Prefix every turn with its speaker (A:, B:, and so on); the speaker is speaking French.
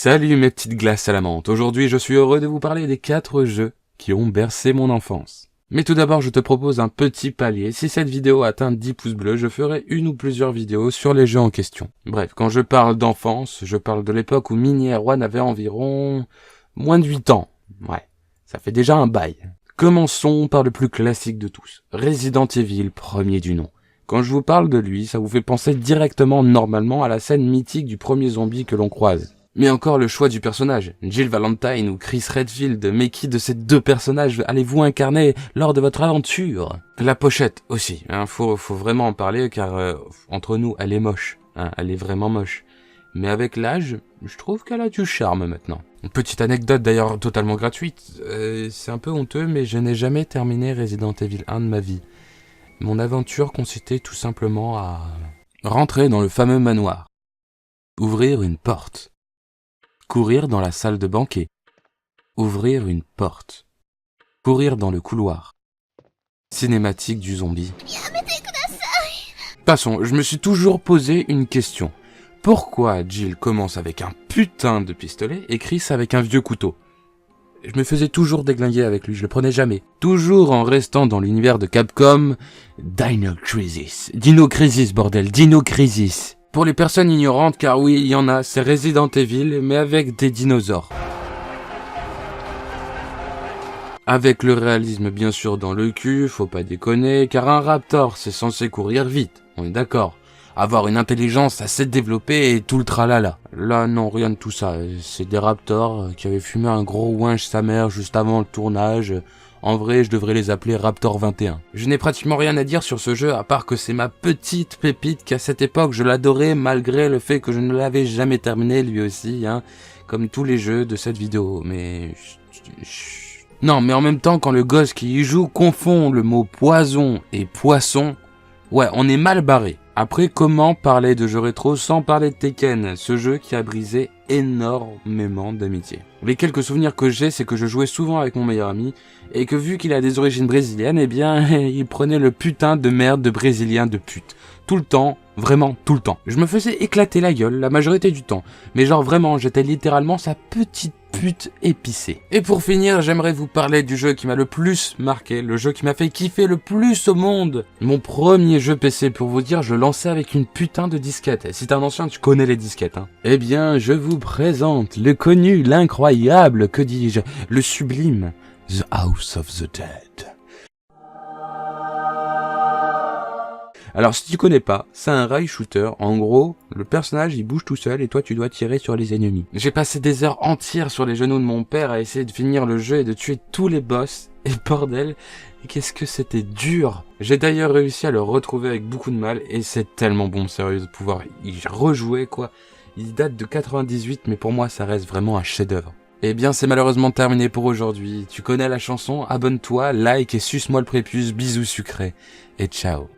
A: Salut mes petites glaces à la menthe, aujourd'hui je suis heureux de vous parler des 4 jeux qui ont bercé mon enfance. Mais tout d'abord je te propose un petit palier, si cette vidéo atteint 10 pouces bleus, je ferai une ou plusieurs vidéos sur les jeux en question. Bref, quand je parle d'enfance, je parle de l'époque où Mini Erwan avait environ moins de 8 ans. Ouais, ça fait déjà un bail. Commençons par le plus classique de tous, Resident Evil, premier du nom. Quand je vous parle de lui, ça vous fait penser directement normalement à la scène mythique du premier zombie que l'on croise. Mais encore le choix du personnage, Jill Valentine ou Chris Redfield, mais qui de ces deux personnages allez-vous incarner lors de votre aventure? La pochette aussi, faut vraiment en parler car entre nous, elle est moche, elle est vraiment moche. Mais avec l'âge, je trouve qu'elle a du charme maintenant. Une petite anecdote d'ailleurs totalement gratuite, c'est un peu honteux mais je n'ai jamais terminé Resident Evil 1 de ma vie. Mon aventure consistait tout simplement à rentrer dans le fameux manoir, ouvrir une porte, courir dans la salle de banquet, ouvrir une porte, courir dans le couloir. Cinématique du zombie. Passons, je me suis toujours posé une question. Pourquoi Jill commence avec un putain de pistolet et Chris avec un vieux couteau? Je me faisais toujours déglinguer avec lui, je le prenais jamais. Toujours en restant dans l'univers de Capcom, Dino Crisis bordel, Dino Crisis. Pour les personnes ignorantes, car oui, il y en a, c'est Resident Evil, mais avec des dinosaures. Avec le réalisme bien sûr dans le cul, faut pas déconner, car un raptor c'est censé courir vite, on est d'accord. Avoir une intelligence assez développée et tout le tralala. Là non, rien de tout ça, c'est des raptors qui avaient fumé un gros winch sa mère juste avant le tournage. En vrai, je devrais les appeler Raptor 21. Je n'ai pratiquement rien à dire sur ce jeu, à part que c'est ma petite pépite qu'à cette époque je l'adorais malgré le fait que je ne l'avais jamais terminé lui aussi, comme tous les jeux de cette vidéo, mais... Non, mais en même temps, quand le gosse qui y joue confond le mot poison et poisson, ouais, on est mal barré. Après, comment parler de jeux rétro sans parler de Tekken, ce jeu qui a brisé énormément d'amitié. Les quelques souvenirs que j'ai, c'est que je jouais souvent avec mon meilleur ami, et que vu qu'il a des origines brésiliennes, eh bien, il prenait le putain de merde de brésilien de pute. Tout le temps, vraiment tout le temps. Je me faisais éclater la gueule la majorité du temps, mais genre vraiment, j'étais littéralement sa petite pute épicée. Et pour finir, j'aimerais vous parler du jeu qui m'a le plus marqué, le jeu qui m'a fait kiffer le plus au monde. Mon premier jeu PC, pour vous dire, je lançais avec une putain de disquette. Et si t'es un ancien, tu connais les disquettes, Eh bien, je vous présente le connu, l'incroyable, que dis-je, le sublime, The House of the Dead. Alors si tu connais pas, c'est un rail shooter, en gros, le personnage il bouge tout seul et toi tu dois tirer sur les ennemis. J'ai passé des heures entières sur les genoux de mon père à essayer de finir le jeu et de tuer tous les boss, et bordel, qu'est-ce que c'était dur. J'ai d'ailleurs réussi à le retrouver avec beaucoup de mal, et c'est tellement bon sérieux de pouvoir y rejouer quoi. Il date de 98 mais pour moi ça reste vraiment un chef-d'œuvre. Eh bien c'est malheureusement terminé pour aujourd'hui, tu connais la chanson, abonne-toi, like et suce-moi le prépuce, bisous sucrés, et ciao.